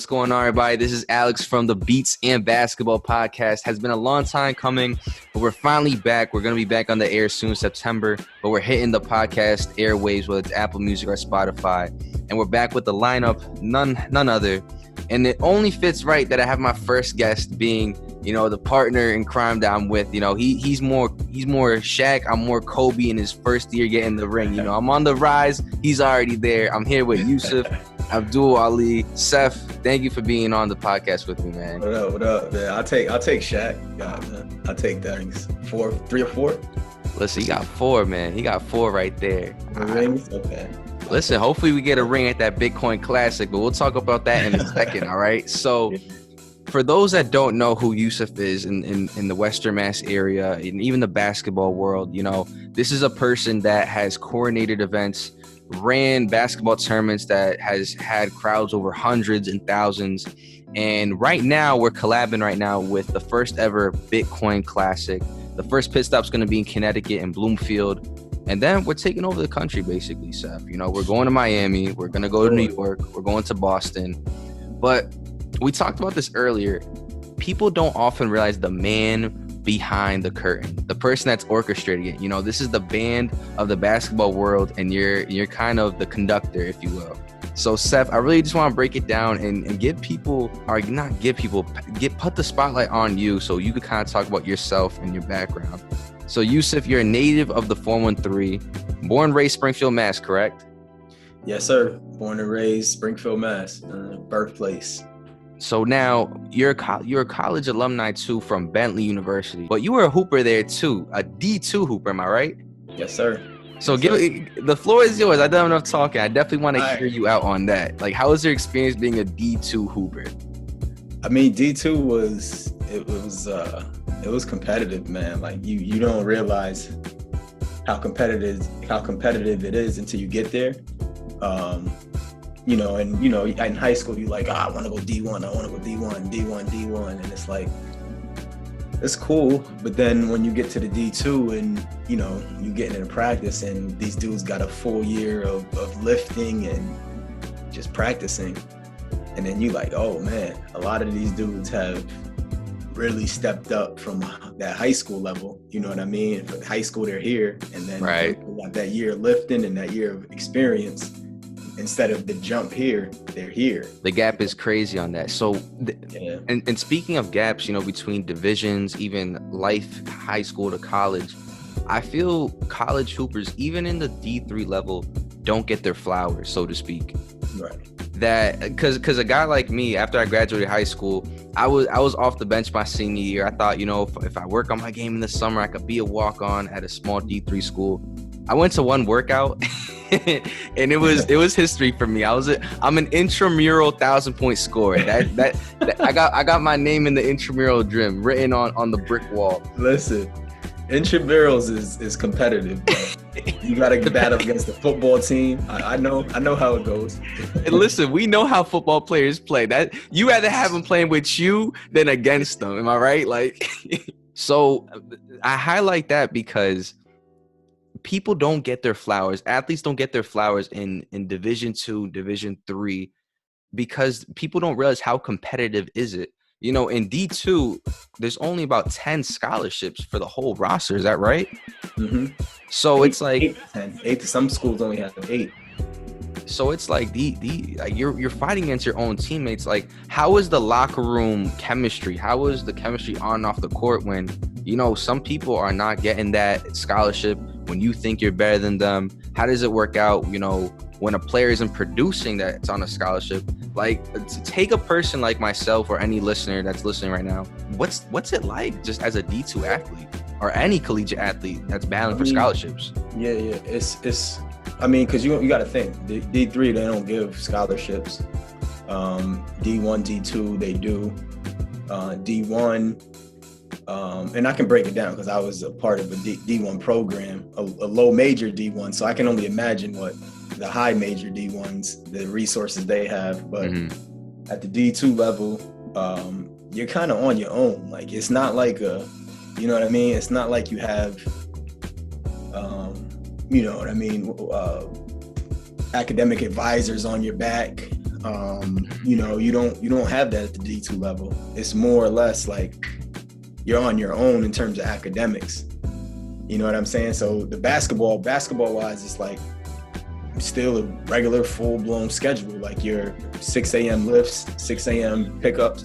going on, everybody? This is Alex from the Beats and Basketball Podcast. Has been a long time coming, but we're finally back. We're going to be back on the air soon, September, but we're hitting the podcast airwaves, whether it's Apple Music or Spotify. And we're back with the lineup, none other. And it only fits right that I have my first guest being, the partner in crime that I'm with. He's more Shaq. I'm more Kobe in his first year getting the ring. I'm on the rise. He's already there. I'm here with Yusuf, Abdul, Ali, Seth. Thank you for being on the podcast with me, man. What up, man? I'll take Shaq. God, man. I'll take things. 3 or 4. Listen, he got 4, man. He got 4 right there. Rings? Okay. Listen, hopefully we get a ring at that Bitcoin Classic, but we'll talk about that in a second, all right? So for those that don't know who Yusuf is in the Western Mass area, and even the basketball world, this is a person that has coordinated events, ran basketball tournaments that has had crowds over hundreds and thousands. And right now, we're collabing with the first ever Bitcoin Classic. The first pit stop's going to be in Connecticut and Bloomfield. And then we're taking over the country, basically, Seth. We're going to Miami. We're going to go to New York. We're going to Boston. But we talked about this earlier. People don't often realize the man behind the curtain, the person that's orchestrating it. This is the band of the basketball world, and you're kind of the conductor, if you will. So, Seth, I really just want to break it down and put the spotlight on you so you could kind of talk about yourself and your background. So, Yusuf, you're a native of the 413, born and raised Springfield, Mass, correct? Yes, sir. Born and raised Springfield, Mass, birthplace. So now you're a college alumni too from Bentley University, but you were a hooper there too, a D2 hooper, am I right? Yes, sir. So the floor is yours. I don't have enough talking. I definitely want to hear you out on that. Like, how was your experience being a D2 hooper? I mean, D2 was competitive, man. Like you don't realize how competitive it is until you get there. In high school, you're like, I want to go D1, D1, and it's like, it's cool. But then when you get to the D2 and, you get into practice and these dudes got a full year of lifting and just practicing. And then you like, oh man, a lot of these dudes have really stepped up from that high school level. You know what I mean? From high school, they're here. And then right. They got that year of lifting and that year of experience. Instead of the jump here, they're here. The gap is crazy on that. So, and speaking of gaps, between divisions, even life, high school to college, I feel college hoopers, even in the D3 level, don't get their flowers, so to speak. Right. That because a guy like me, after I graduated high school, I was off the bench my senior year. I thought, if I work on my game in the summer, I could be a walk-on at a small D3 school. I went to one workout and it was history for me. I'm an intramural 1,000-point scorer. That I got my name in the intramural gym written on the brick wall. Listen, intramurals is competitive, bro. You gotta battle against the football team. I know how it goes. And listen, we know how football players play. That you rather have them playing with you than against them. Am I right? Like, so I highlight that because people don't get their flowers. Athletes don't get their flowers in Division 2, Division 3, because people don't realize how competitive is it. In D2, there's only about 10 scholarships for the whole roster. Is that right? Mm-hmm. So it's like 8 to some schools only have 8. So it's like you're fighting against your own teammates. Like, how is the locker room chemistry? How is the chemistry on and off the court when some people are not getting that scholarship? When you think you're better than them, how does it work out? When a player isn't producing that it's on a scholarship. Like, to take a person like myself or any listener that's listening right now, what's it like just as a D2 athlete or any collegiate athlete that's battling for scholarships? Yeah. It's. I mean, because you got to think, D3, they don't give scholarships. D1, D2, they do. D1, and I can break it down because I was a part of a D1 program, a low major D1, so I can only imagine what the high major D1s, the resources they have. But at the D2 level, you're kind of on your own. Like, it's not like you know what I mean? It's not like you have you know what I mean, academic advisors on your back. You don't have that at the D2 level. It's more or less like you're on your own in terms of academics. You know what I'm saying? So the basketball wise, it's like still a regular full-blown schedule. Like your 6 a.m. lifts, 6 a.m. pickup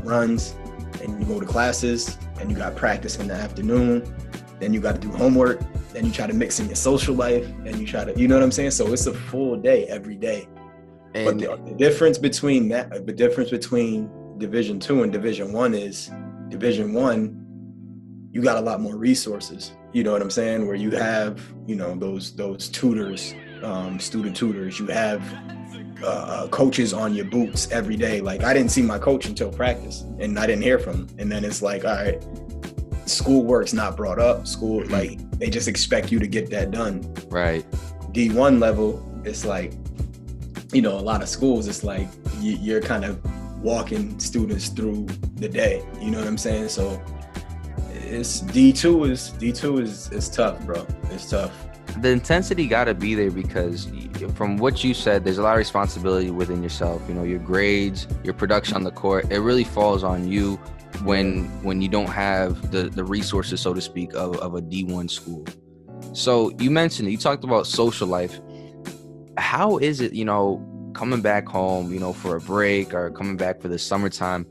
runs, and you go to classes, and you got practice in the afternoon, then you got to do homework, then you try to mix in your social life, and you try to, you know what I'm saying? So it's a full day every day. And but the difference between Division II and Division I is Division I, you got a lot more resources. You know what I'm saying? Where you have, those tutors, student tutors. You have coaches on your boots every day. Like I didn't see my coach until practice, and I didn't hear from him. And then it's like, all right, schoolwork's not brought up. School, like they just expect you to get that done. Right. D1 level, it's like, a lot of schools, it's like you're kind of walking students through the day. You know what I'm saying? So it's D2 is tough, bro. It's tough. The intensity got to be there because from what you said, there's a lot of responsibility within yourself. Your grades, your production on the court, it really falls on you when you don't have the resources, so to speak, of a D1 school. So you talked about social life. How is it, coming back home, for a break or coming back for the summertime?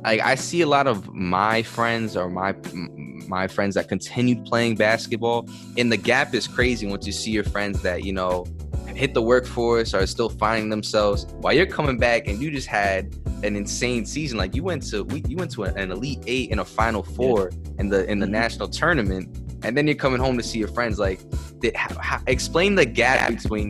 I see a lot of my friends or my friends that continued playing basketball, and the gap is crazy once you see your friends that, hit the workforce or are still finding themselves while you're coming back and you just had an insane season. Like you went to an Elite Eight and a Final Four in the national tournament, and then you're coming home to see your friends. Like, explain the gap between,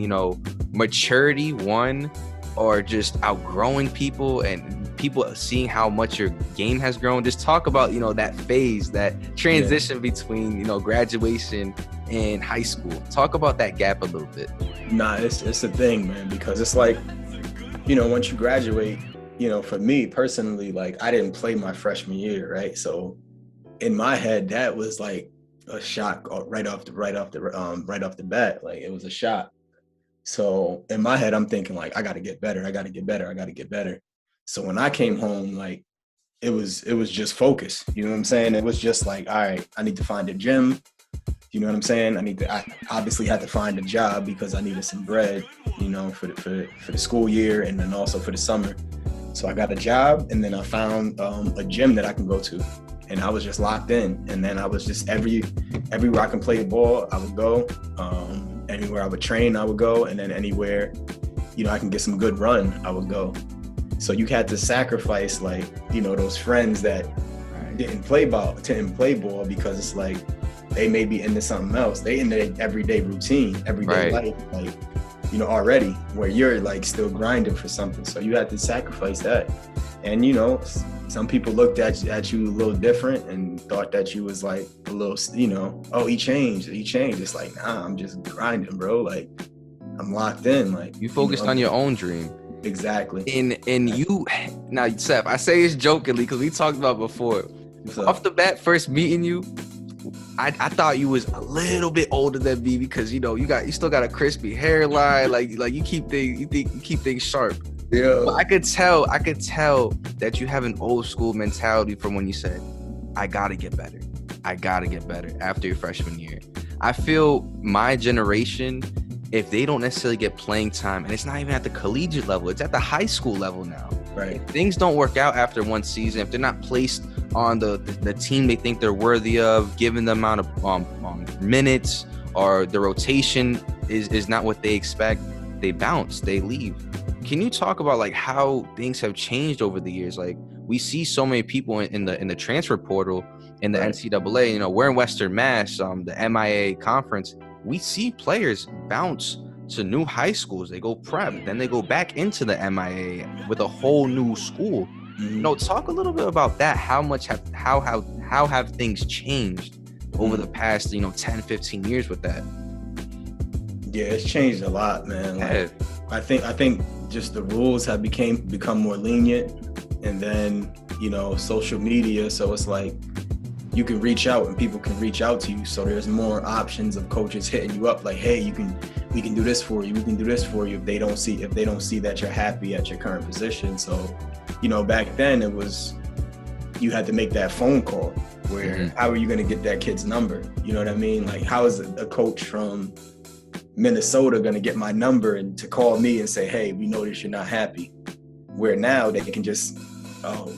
maturity, one, or just outgrowing people and people seeing how much your game has grown. Just talk about, that phase, that transition between, graduation and high school. Talk about that gap a little bit. Nah, it's a thing, man, because it's like, once you graduate, for me personally, like I didn't play my freshman year, right? So in my head, that was like a shock right off the bat. Like it was a shock. So in my head, I'm thinking like, I got to get better. So when I came home, like it was just focus. You know what I'm saying? It was just like, all right, I need to find a gym. You know what I'm saying? I obviously had to find a job because I needed some bread, for the school year and then also for the summer. So I got a job, and then I found a gym that I can go to, and I was just locked in. And then I was just everywhere I can play ball, I would go. Anywhere I would train, I would go, and then anywhere, I can get some good run, I would go. So you had to sacrifice, like, those friends that didn't play ball because it's like they may be into something else. They in their everyday routine, everyday life, like, already, where you're like still grinding for something. So you had to sacrifice that. And, some people looked at you a little different and thought that you was like a little, oh, he changed. It's like, nah, I'm just grinding, bro. Like I'm locked in. Like you focused on your own dream. Exactly. And you, now, Seth, I say this jokingly because we talked about before. Off the bat, first meeting you, I thought you was a little bit older than me because you still got a crispy hairline, like you keep things sharp. Yeah. But I could tell that you have an old school mentality from when you said, I gotta get better after your freshman year. I feel my generation, if they don't necessarily get playing time, and it's not even at the collegiate level, it's at the high school level now. Right. If things don't work out after one season, if they're not placed on the team they think they're worthy of, given the amount of minutes, or the rotation is not what they expect, they bounce, they leave. Can you talk about like how things have changed over the years? Like we see so many people in the transfer portal in the NCAA. We're in Western Mass, the MIA conference. We see players bounce to new high schools. They go prep, then they go back into the MIA with a whole new school. Talk a little bit about that. How have things changed over the past 10, 15 years with that? Yeah, it's changed a lot, man. Like, I think just the rules have become more lenient, and then social media, so it's like you can reach out and people can reach out to you, so there's more options of coaches hitting you up like, hey, we can do this for you. We can do this for you. If they don't see that you're happy at your current position. So, back then it was, you had to make that phone call where how are you going to get that kid's number? You know what I mean? Like, how is a coach from Minnesota going to get my number and to call me and say, hey, we notice you're not happy? Where now they can just,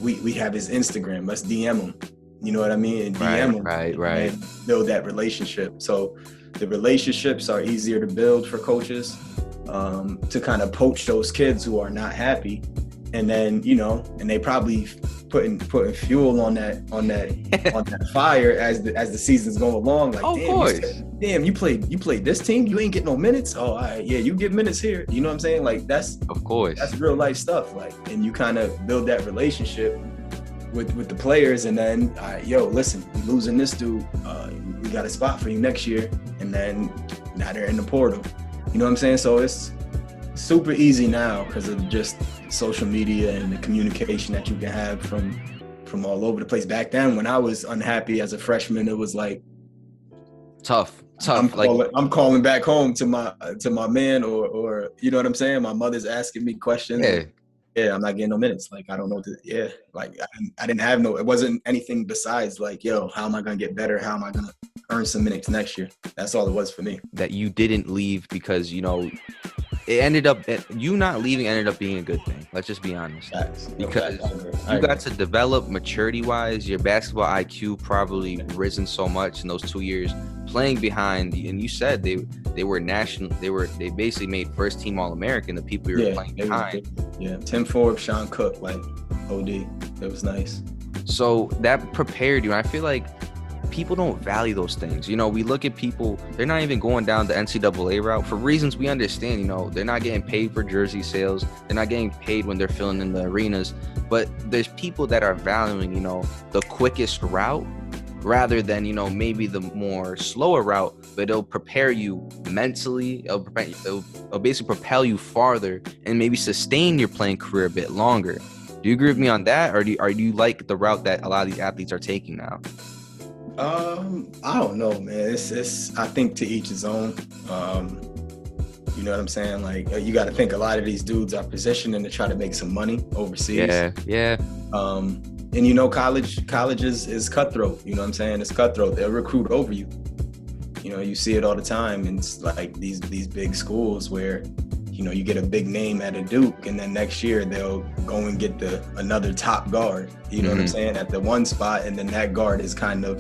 we have his Instagram, let's DM him. You know what I mean? And DM him. Right. And build that relationship. So the relationships are easier to build for coaches, to kind of poach those kids who are not happy. And then, and they probably putting fuel on that fire as the seasons go along. Like, damn, you played this team, you ain't getting no minutes. Oh, all right, yeah, you get minutes here. You know what I'm saying? Like, that's real life stuff. Like, and you kind of build that relationship with the players, and then listen, we losing this dude. We got a spot for you next year, and then now they're in the portal. You know what I'm saying? So it's super easy now because of just social media and the communication that you can have from all over the place. Back then, when I was unhappy as a freshman, it was like tough. I'm calling back home to my man, or you know what I'm saying? My mother's asking me questions. Yeah, I'm not getting no minutes. Like, I don't know like I didn't have it wasn't anything besides like, how am I going to get better? How am I going to earn some minutes next year? That's all it was for me. That you didn't leave because, it ended up, you not leaving ended up being a good thing. Let's just be honest. Because you got to develop maturity wise. Your basketball IQ probably risen so much in those 2 years playing behind. And you said they were national. They basically made first team All-American. The people you were playing behind. Tim Forbes, Sean Cook, like OD. It was nice. So that prepared you. And I feel like people don't value those things. We look at people, they're not even going down the NCAA route for reasons we understand. They're not getting paid for jersey sales. They're not getting paid when they're filling in the arenas. But there's people that are valuing, the quickest route rather than, maybe the more slower route, but it'll prepare you mentally. It'll basically propel you farther and maybe sustain your playing career a bit longer. Do you agree with me on that? Or do you like the route that a lot of these athletes are taking now? I don't know, man. It's I think to each his own. You know what I'm saying? Like, you got to think a lot of these dudes are positioning to try to make some money overseas. Yeah. And college is cutthroat. You know what I'm saying? It's cutthroat. They'll recruit over you. You see it all the time. And it's like these big schools where, you get a big name at a Duke, and then next year they'll go and get another top guard, you know what I'm saying, at the one spot, and then that guard is kind of,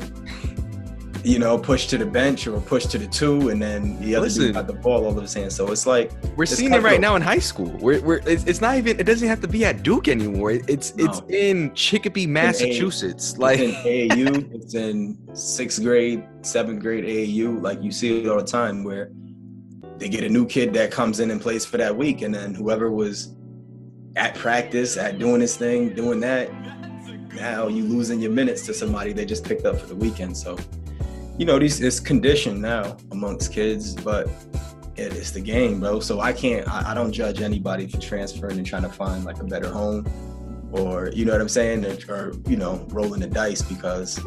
pushed to the bench or pushed to the two, and then the other dude got the ball all of his hands. So it's like we're seeing it right now in high school. It's not even. It doesn't have to be at Duke anymore. It's in Chicopee, Massachusetts. It's in AAU. It's in 6th grade, 7th grade AAU. Like, you see it all the time where they get a new kid that comes in and plays for that week, and then whoever was at practice, at doing this thing, doing that, now you losing your minutes to somebody they just picked up for the weekend. So, it's conditioned now amongst kids, but it's the game, bro. So I don't judge anybody for transferring and trying to find like a better home, or, you know what I'm saying, or rolling the dice, because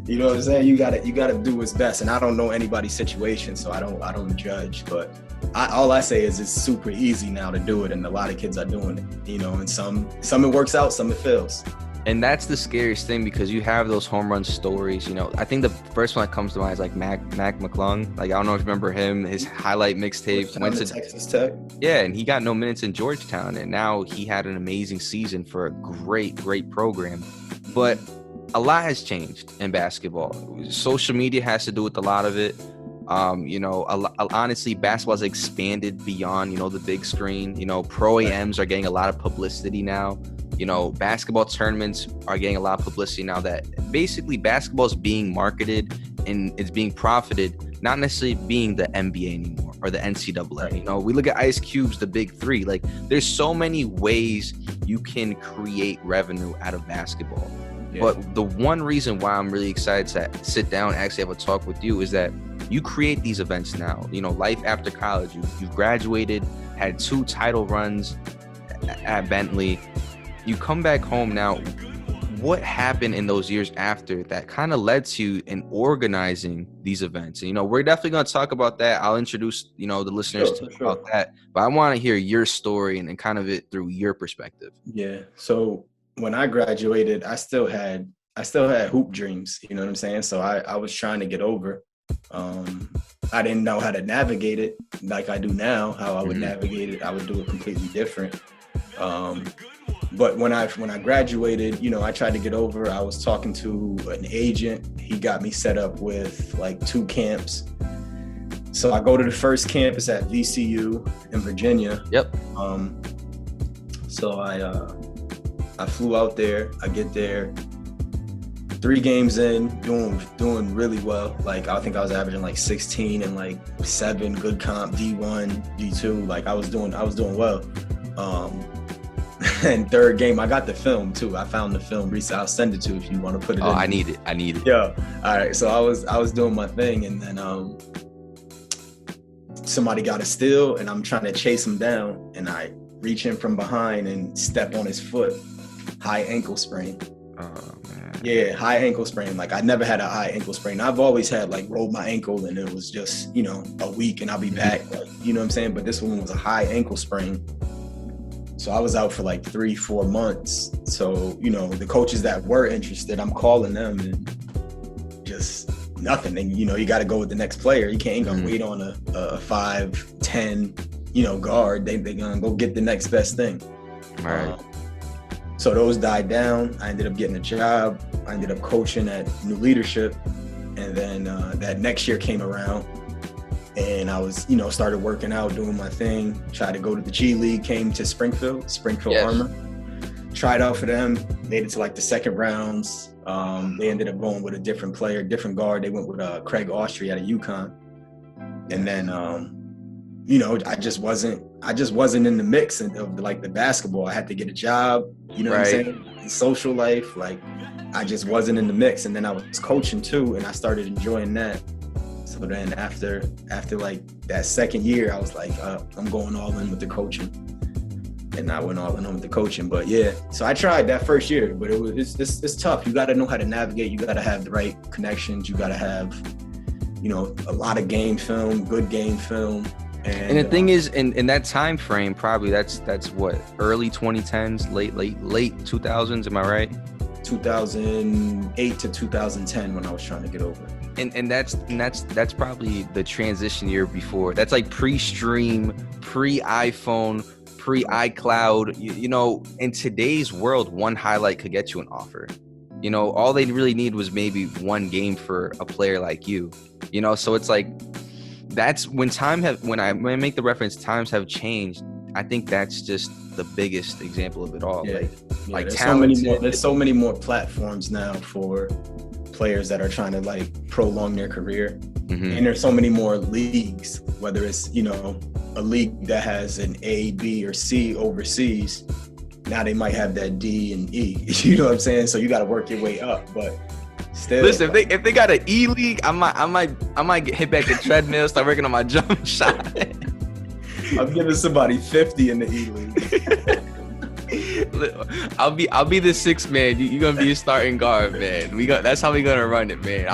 you know what I'm saying? You gotta do what's best. And I don't know anybody's situation, so I don't judge. But all I say is it's super easy now to do it, and a lot of kids are doing it. And some it works out, some it fails. And that's the scariest thing, because you have those home run stories. I think the first one that comes to mind is like Mac McClung. Like, I don't know if you remember him, his highlight mixtape. Went to Texas Tech. Yeah, and he got no minutes in Georgetown, and now he had an amazing season for a great program. But a lot has changed in basketball. Social media has to do with a lot of it. Honestly, basketball has expanded beyond, the big screen. Pro AMs are getting a lot of publicity now. Basketball tournaments are getting a lot of publicity now, that basically basketball is being marketed and it's being profited, not necessarily being the NBA anymore or the NCAA. We look at Ice Cube's The Big Three. Like, there's so many ways you can create revenue out of basketball. Yeah. But the one reason why I'm really excited to sit down and actually have a talk with you is that you create these events now. Life after college. You've graduated, had 2 title runs at Bentley. You come back home now. what happened in those years after that kind of led to you in organizing these events? And, you know, we're definitely going to talk about that. I'll introduce, you know, the listeners to about that, but I want to hear your story and kind of it through your perspective. Yeah. So when I graduated, I still had hoop dreams, you know what I'm saying? So I was trying to get over. I didn't know how to navigate it like I do now. How I would navigate it, I would do it completely different. But when I graduated, you know, I tried to get over. I was talking to an agent. He got me set up with like 2 camps. So I go to the first campus at VCU in Virginia. Yep. So I flew out there. I get there. 3 games in, doing really well. Like I think I was averaging like 16 and like 7 good comp, D1, D2. Like I was doing well. And 3rd game, I got the film too. I found the film recently. I'll send it to you if you want to put it in. I need it. Yeah. All right. So I was doing my thing, and then somebody got a steal, and I'm trying to chase him down, and I reach in from behind and step on his foot. High ankle sprain. Oh man. Yeah, high ankle sprain. Like I never had a high ankle sprain. I've always had like rolled my ankle and it was just, you know, a week and I'll be back. Like, you know what I'm saying? But this one was a high ankle sprain. So I was out for like 3-4 months. So, you know, the coaches that were interested, I'm calling them and just nothing. And, you know, you got to go with the next player. You can't go wait on a 5'10", you know, guard. They're going to go get the next best thing. Right. So those died down. I ended up getting a job. I ended up coaching at New Leadership. And then that next year came around and I was, you know, started working out, doing my thing, tried to go to the G League, came to Springfield yes. Armor. Tried out for them, made it to like the 2nd rounds. They ended up going with a different player, different guard. They went with Craig Austrie out of UConn. And then, you know, I just wasn't in the mix of like the basketball. I had to get a job, you know what I'm saying? And social life, like I just wasn't in the mix. And then I was coaching too, and I started enjoying that. So then after like that 2nd year, I was like, I'm going all in with the coaching. And I went all in with the coaching. But yeah, so I tried that first year, but it's tough. You got to know how to navigate. You got to have the right connections. You got to have, you know, a lot of game film, good game film. And the thing is, in that time frame, probably that's what, early 2010s, late 2000s, am I right? 2008 to 2010 when I was trying to get over. And that's probably the transition year before. That's like pre-stream, pre-iPhone, pre-iCloud. You know, in today's world, one highlight could get you an offer. You know, all they really need was maybe one game for a player like you. You know, so it's like, that's when when I make the reference, times have changed. I think that's just the biggest example of it all. Yeah. Like there's so many more platforms now for players that are trying to like prolong their career. And there's so many more leagues, whether it's, you know, a league that has an A, B, or C overseas. Now they might have that D and E. You know what I'm saying? So you got to work your way up, but still. Listen, if they got an E league, I might hit back the treadmill, start working on my jump shot. I'm giving somebody 50 in the E league. I'll be the 6th man. You're gonna be a starting guard, man. That's how we gonna run it, man.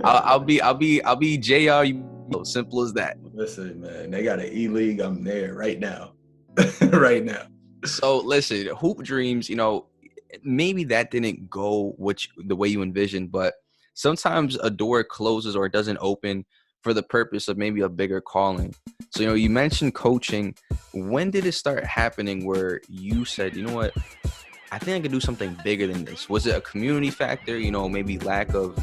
I'll be JR. Simple as that. Listen, man, they got an E league. I'm there right now, right now. So listen, hoop dreams. You know, maybe that didn't go the way you envisioned, but sometimes a door closes or it doesn't open for the purpose of maybe a bigger calling. So, you know, you mentioned coaching. When did it start happening where you said, you know what, I think I could do something bigger than this? Was it a community factor? You know, maybe lack of,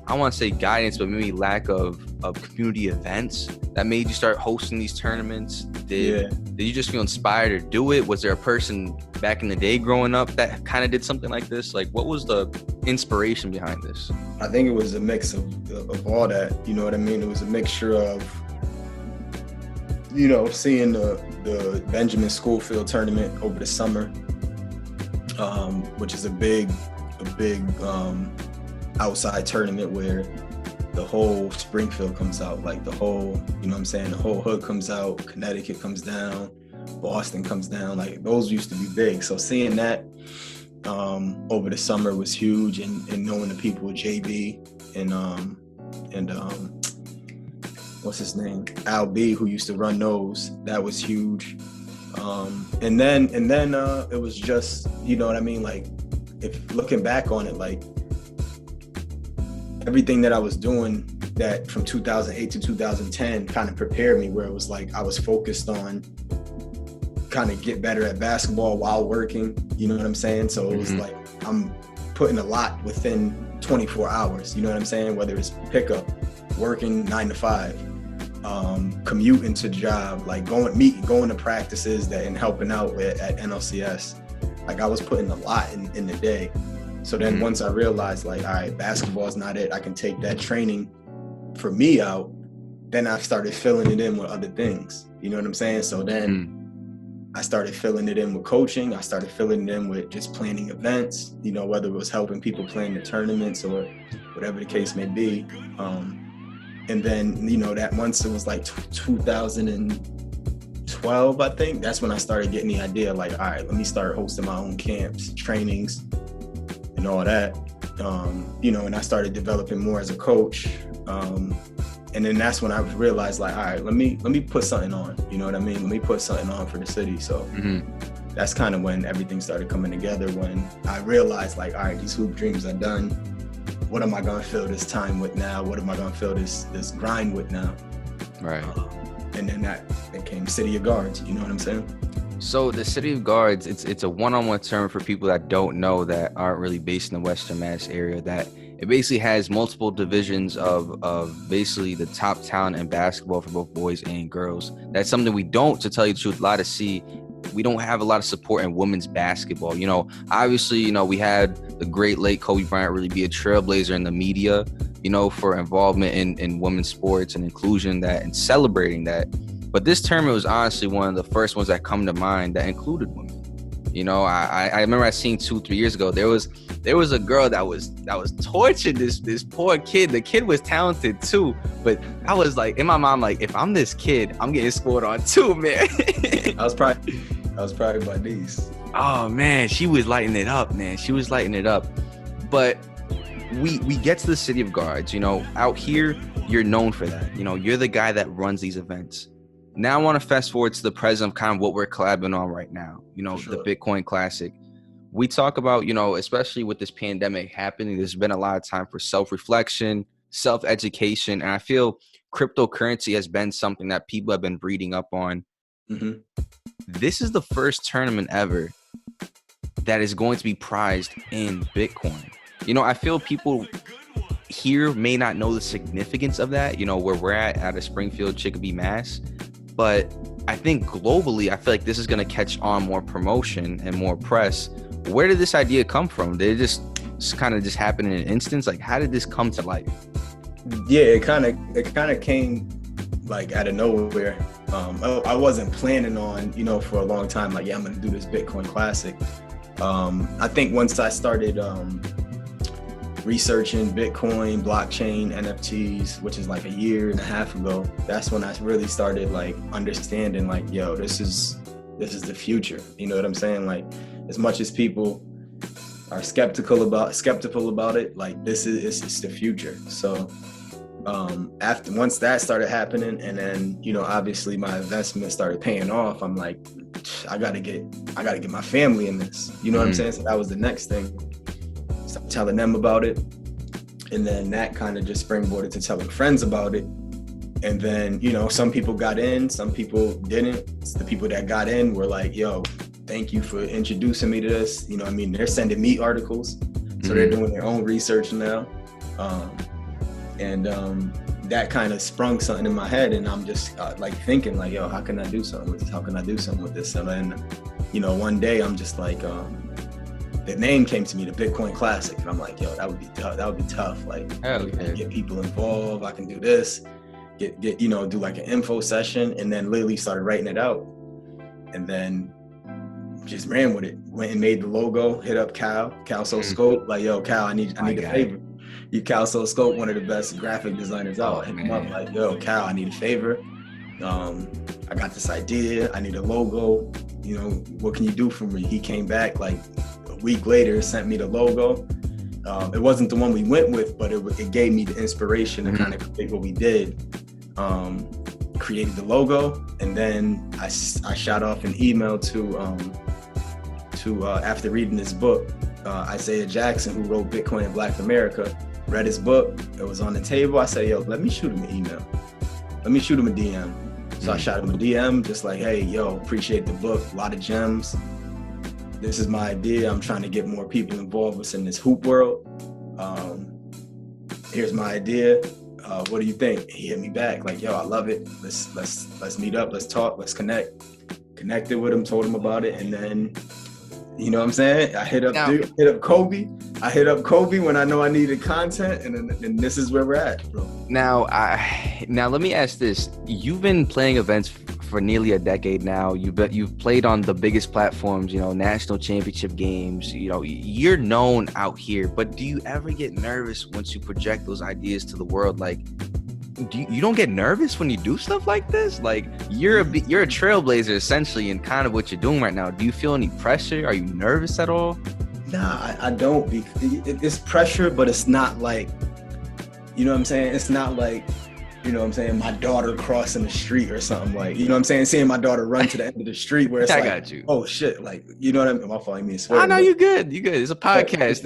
I don't want to say guidance, but maybe lack of community events that made you start hosting these tournaments? Did you just feel inspired to do it? Was there a person back in the day growing up that kind of did something like this? Like, what was the inspiration behind this? I think it was a mix of all that. You know what I mean? It was a mixture of, you know, seeing the Benjamin Schoolfield tournament over the summer, which is a big outside tournament where the whole Springfield comes out, like the whole, you know what I'm saying, the whole hood comes out, Connecticut comes down, Boston comes down, like those used to be big. So seeing that, over the summer was huge, and knowing the people with JB and what's his name, Al B, who used to run those, that was huge. And then it was just, you know what I mean, like, if looking back on it, like everything that I was doing that from 2008 to 2010 kind of prepared me, where it was like I was focused on kind of get better at basketball while working, you know what I'm saying? So it was like I'm putting a lot within 24 hours, you know what I'm saying? Whether it's pickup, working 9 to 5, commuting to job, like going to practices and helping out at NLCS. Like I was putting a lot in the day. So then once I realized, like, all right, basketball is not it, I can take that training for me out, then I started filling it in with other things, you know what I'm saying? So then I started filling it in with coaching. I started filling it in with just planning events, you know, whether it was helping people plan the tournaments or whatever the case may be. And then, you know, that once it was like 2012, I think, that's when I started getting the idea, like, all right, let me start hosting my own camps, trainings, and all that. You know, and I started developing more as a coach. And then that's when I realized, like, all right, let me put something on, you know what I mean? Let me put something on for the city. So that's kind of when everything started coming together, when I realized, like, all right, these hoop dreams are done. What am I going to fill this time with now? What am I going to fill this grind with now? Right. And then that became City of Guards, you know what I'm saying? So the City of Guards, it's a one-on-one term for people that don't know, that aren't really based in the Western Mass area, that it basically has multiple divisions of basically the top talent in basketball for both boys and girls. That's something we don't, to tell you the truth, we don't have a lot of support in women's basketball. You know, obviously, you know, we had the great late Kobe Bryant really be a trailblazer in the media, you know, for involvement in women's sports and inclusion that and celebrating that. But this tournament was honestly one of the first ones that come to mind that included women. You know, I remember I seen 2-3 years ago, there was a girl that was torturing this poor kid. The kid was talented too, but I was like, in my mind, like, if I'm this kid, I'm getting scored on too, man. I was probably my niece. Oh man, she was lighting it up, man. She was lighting it up. But we get to the City of Guards, you know, out here, you're known for that. You know, you're the guy that runs these events. Now I want to fast forward to the present of kind of what we're collabing on right now, you know, the Bitcoin Classic. We talk about, you know, especially with this pandemic happening, there's been a lot of time for self-reflection, self-education, and I feel cryptocurrency has been something that people have been reading up on. This is the first tournament ever that is going to be prized in Bitcoin. You know, I feel people here may not know the significance of that, you know, where we're at a Springfield, Chicopee, Mass. But I think globally, I feel like this is going to catch on more promotion and more press. Where did this idea come from? Did it just kind of happen in an instance? Like, how did this come to life? Yeah, it kind of came like out of nowhere. I wasn't planning on, you know, for a long time, like, yeah, I'm going to do this Bitcoin Classic. I think once I started researching Bitcoin, blockchain, NFTs, which is like a year and a half ago, that's when I really started like understanding, like, yo, this is the future. You know what I'm saying? Like, as much as people are skeptical about it, like, this is the future. So once that started happening, and then, you know, obviously my investment started paying off, I'm like, I gotta get my family in this. You know what I'm saying? So that was the next thing. Start telling them about it, and then that kind of just springboarded to telling friends about it. And then, you know, some people got in, some people didn't. The people that got in were like, yo, thank you for introducing me to this. You know what I mean? They're sending me articles, so they're doing their own research now. That kind of sprung something in my head, and I'm just like thinking, like, yo, how can I do something with this? How can I do something with this? And then, you know, one day I'm just like, the name came to me, the Bitcoin Classic, and I'm like, yo, that would be tough. Like, get people involved. I can do this. Get you know, do like an info session, and then literally started writing it out, and then just ran with it. Went and made the logo. Hit up Cal Scope, like, yo, Cal, I need a favor. Cal Scope, one of the best graphic designers out. Hit him up, like, yo, Cal, I need a favor. I got this idea. I need a logo. You know, what can you do for me? He came back like a week later sent me the logo. It wasn't the one we went with, but it gave me the inspiration to kind of create what we did. Created the logo, and then I shot off an email to after reading this book, Isaiah Jackson, who wrote Bitcoin in Black America, read his book. It was on the table. I said, yo, let me shoot him an email. Let me shoot him a DM. So I shot him a DM, just like, hey, yo, appreciate the book, a lot of gems. This is my idea. I'm trying to get more people involved within this hoop world. Here's my idea. What do you think? He hit me back like, yo, I love it. Let's meet up. Let's talk. Let's connect. Connected with him, told him about it, and then, you know what I'm saying? I hit up Kobe. I hit up Kobe when I know I needed content, and this is where we're at, bro. Now let me ask this. You've been playing events for nearly a decade now. You've played on the biggest platforms, national championship games. You're known out here, but do you ever get nervous once you project those ideas to the world? Like, you don't get nervous when you do stuff like this? Like, you're a trailblazer essentially in kind of what you're doing right now. Do you feel any pressure? Are you nervous at all? Nah, I don't. It's pressure, but it's not like, you know what I'm saying? It's not like, you know what I'm saying, my daughter crossing the street or something, like, you know what I'm saying? Seeing my daughter run to the end of the street where it's got you. Oh shit, like, you know what I mean? My fault, I mean swear. Oh, no, you good. It's a podcast.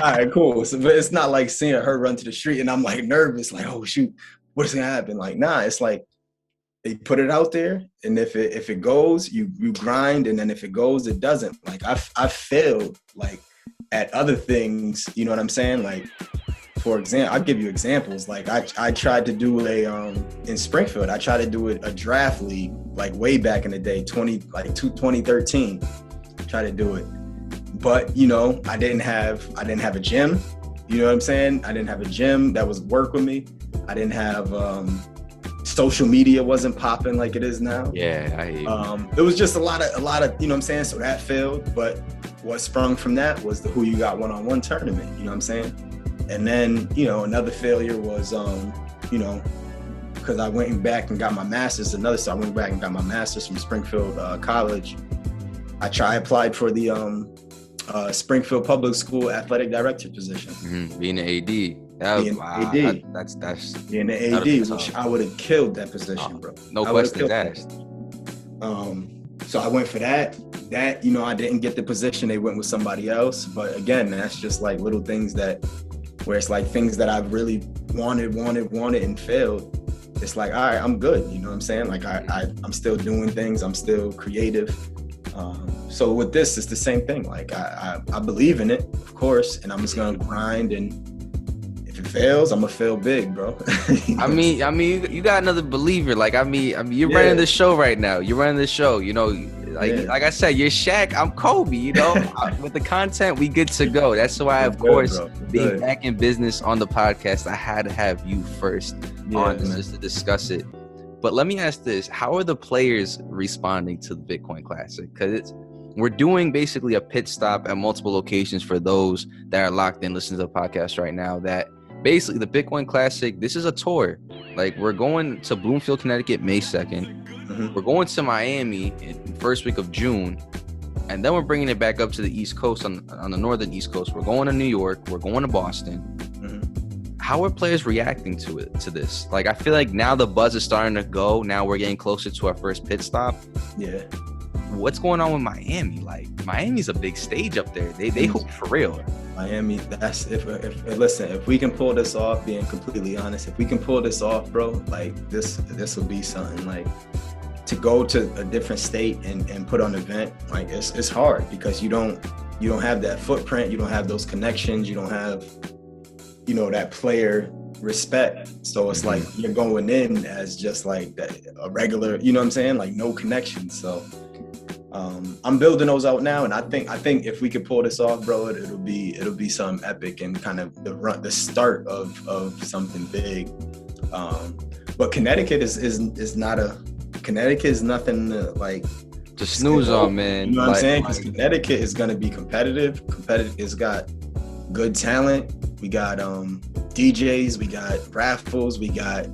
All right, cool. So, but it's not like seeing her run to the street and I'm like nervous, like, oh shoot, what's gonna happen? Like, nah, it's like they put it out there, and if it goes, you grind, and then if it goes, it doesn't. Like I failed like at other things, you know what I'm saying? Like, for example, I'll give you examples. Like I tried to do in Springfield, I tried to do a draft league like way back in the day, 2013. Tried to do it, but I didn't have a gym. You know what I'm saying? I didn't have a gym that was work with me. I didn't have social media wasn't popping like it is now. Yeah, I hear you. It was just a lot of, you know what I'm saying? So that failed, but what sprung from that was the Who You Got one-on-one tournament. You know what I'm saying? And then, another failure was, because I went back and got my master's. So I went back and got my master's from Springfield College. I applied for the Springfield Public School athletic director position. Being an AD. AD. That's being an AD, which I would have killed that position, bro. No questions asked. So I went for that. That, I didn't get the position. They went with somebody else. But again, that's just like little things where it's like things that I really wanted and failed. It's like, all right, I'm good. You know what I'm saying? Like I'm still doing things. I'm still creative. So with this, it's the same thing. Like I believe in it, of course, and I'm just gonna grind, and if it fails, I'm gonna fail big, bro. I mean, you got another believer. Like, I mean, you're running the show right now. You're running the show. Like I said, you're Shaq. I'm Kobe. With the content, we good to go. That's why, of course, being back in business on the podcast, I had to have you first on just to discuss it. But let me ask this: how are the players responding to the Bitcoin Classic? Because we're doing basically a pit stop at multiple locations for those that are locked in listening to the podcast right now. That basically the Bitcoin Classic, this is a tour. Like, we're going to Bloomfield, Connecticut, May 2nd. We're going to Miami in first week of June, and then we're bringing it back up to the East Coast on the northern East Coast. We're going to New York. We're going to Boston. How are players reacting to this? Like, I feel like now the buzz is starting to go. Now we're getting closer to our first pit stop. Yeah. What's going on with Miami? Like, Miami's a big stage up there. They hoop for real. Miami, that's if we can pull this off, being completely honest, if we can pull this off, bro, like this will be something. Like, to go to a different state and put on an event, like it's hard because you don't have that footprint, you don't have those connections, you don't have that player respect. So it's like you're going in as just like a regular, you know what I'm saying? Like, no connection. So I'm building those out now, and I think if we could pull this off, bro, it'll be something epic and kind of the start of something big. But Connecticut is nothing to, like, to snooze on, man. You know what I'm saying? Because Connecticut is gonna be competitive. It's got good talent. We got DJs, we got raffles, we got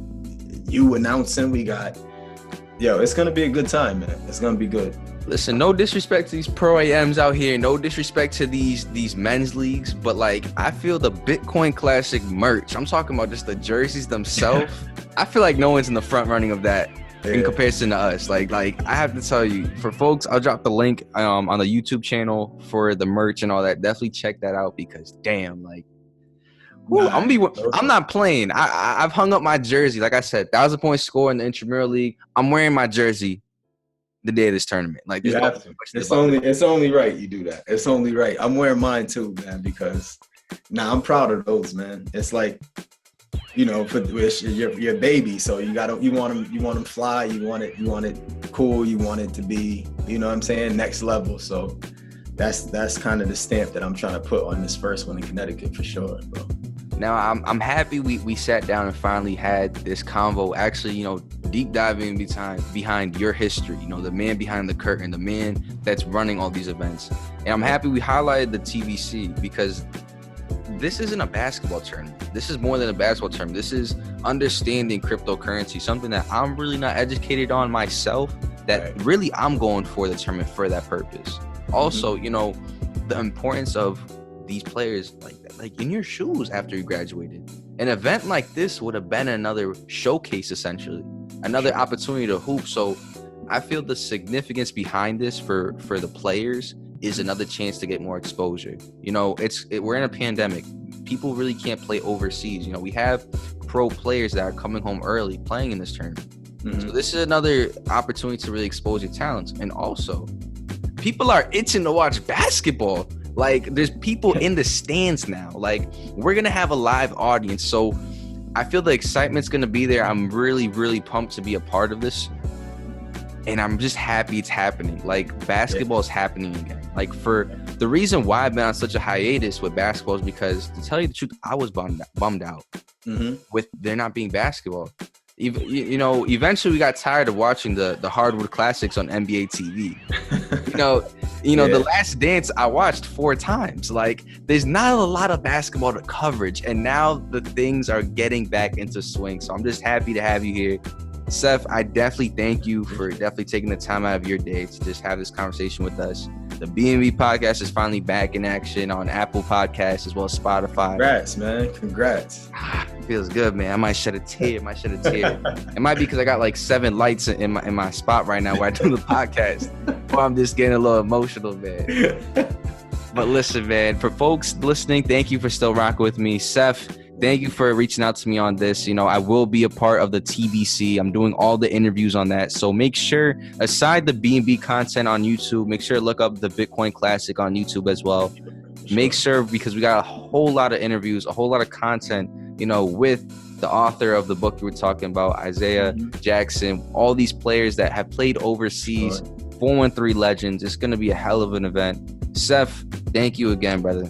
you announcing, it's gonna be a good time, man. It's gonna be good. Listen, no disrespect to these pro AMs out here, no disrespect to these men's leagues, but like I feel the Bitcoin Classic merch, I'm talking about just the jerseys themselves. I feel like no one's in the front running of that in comparison to us. Like I have to tell you, for folks, I'll drop the link on the YouTube channel for the merch and all that. Definitely check that out because damn, like whew, I'm not playing. I've hung up my jersey. Like I said, 1,000-point score in the intramural league. I'm wearing my jersey the day of this tournament. Like you have to. It's only right you do that. It's only right. I'm wearing mine too, man, because I'm proud of those, man. It's like, you know, for your baby, so you want them fly, you want it cool, you want it to be, you know what I'm saying, next level. So that's kind of the stamp that I'm trying to put on this first one in Connecticut for sure, bro. Now I'm happy we sat down and finally had this convo, actually, you know, deep diving behind your history, you know, the man behind the curtain, the man that's running all these events. And I'm happy we highlighted the TBC because this isn't a basketball tournament. This is more than a basketball tournament. This is understanding cryptocurrency, something that I'm really not educated on myself, that really I'm going for the tournament for that purpose. Also, you know, the importance of these players like in your shoes after you graduated. An event like this would have been another showcase, essentially, another opportunity to hoop. So I feel the significance behind this for the players is another chance to get more exposure. You know, we're in a pandemic. People really can't play overseas. You know, we have pro players that are coming home early playing in this tournament. So this is another opportunity to really expose your talents. And also, people are itching to watch basketball. Like, there's people in the stands now. Like, we're going to have a live audience. So I feel the excitement's going to be there. I'm really, really pumped to be a part of this. And I'm just happy it's happening. Like, basketball is happening again. Like, for the reason why I've been on such a hiatus with basketball is because, to tell you the truth, I was bummed out with there not being basketball. You know, eventually we got tired of watching the hardwood classics on NBA TV. The Last Dance I watched 4 times. Like, there's not a lot of basketball to coverage, and now the things are getting back into swing. So I'm just happy to have you here. Seth, I definitely thank you for definitely taking the time out of your day to just have this conversation with us. The B&B podcast is finally back in action on Apple Podcasts as well as Spotify. Congrats, man. Congrats. Feels good, man. I might shed a tear. It might be because I got like 7 lights in my spot right now where I do the podcast. Or I'm just getting a little emotional, man. But listen, man, for folks listening, thank you for still rocking with me. Seth, thank you for reaching out to me on this. You know, I will be a part of the TBC. I'm doing all the interviews on that. So make sure, aside the B&B content on YouTube, make sure to look up the Bitcoin Classic on YouTube as well. Sure. Make sure, because we got a whole lot of interviews, a whole lot of content, you know, with the author of the book you were talking about, Isaiah Jackson, all these players that have played overseas, 413 legends. It's going to be a hell of an event. Seth, thank you again, brother.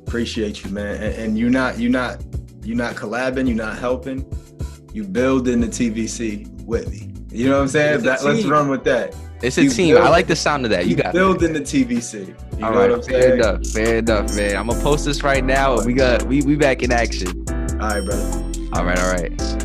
Appreciate you, man. And you're not collabing, you're not helping. You building the TVC with me. You know what I'm saying? Let's run with that. It's a team. I like the sound of that. You got building the TVC. You know right, what I'm saying? Fair enough, man. I'm gonna post this right now. We back in action. All right, brother. All right.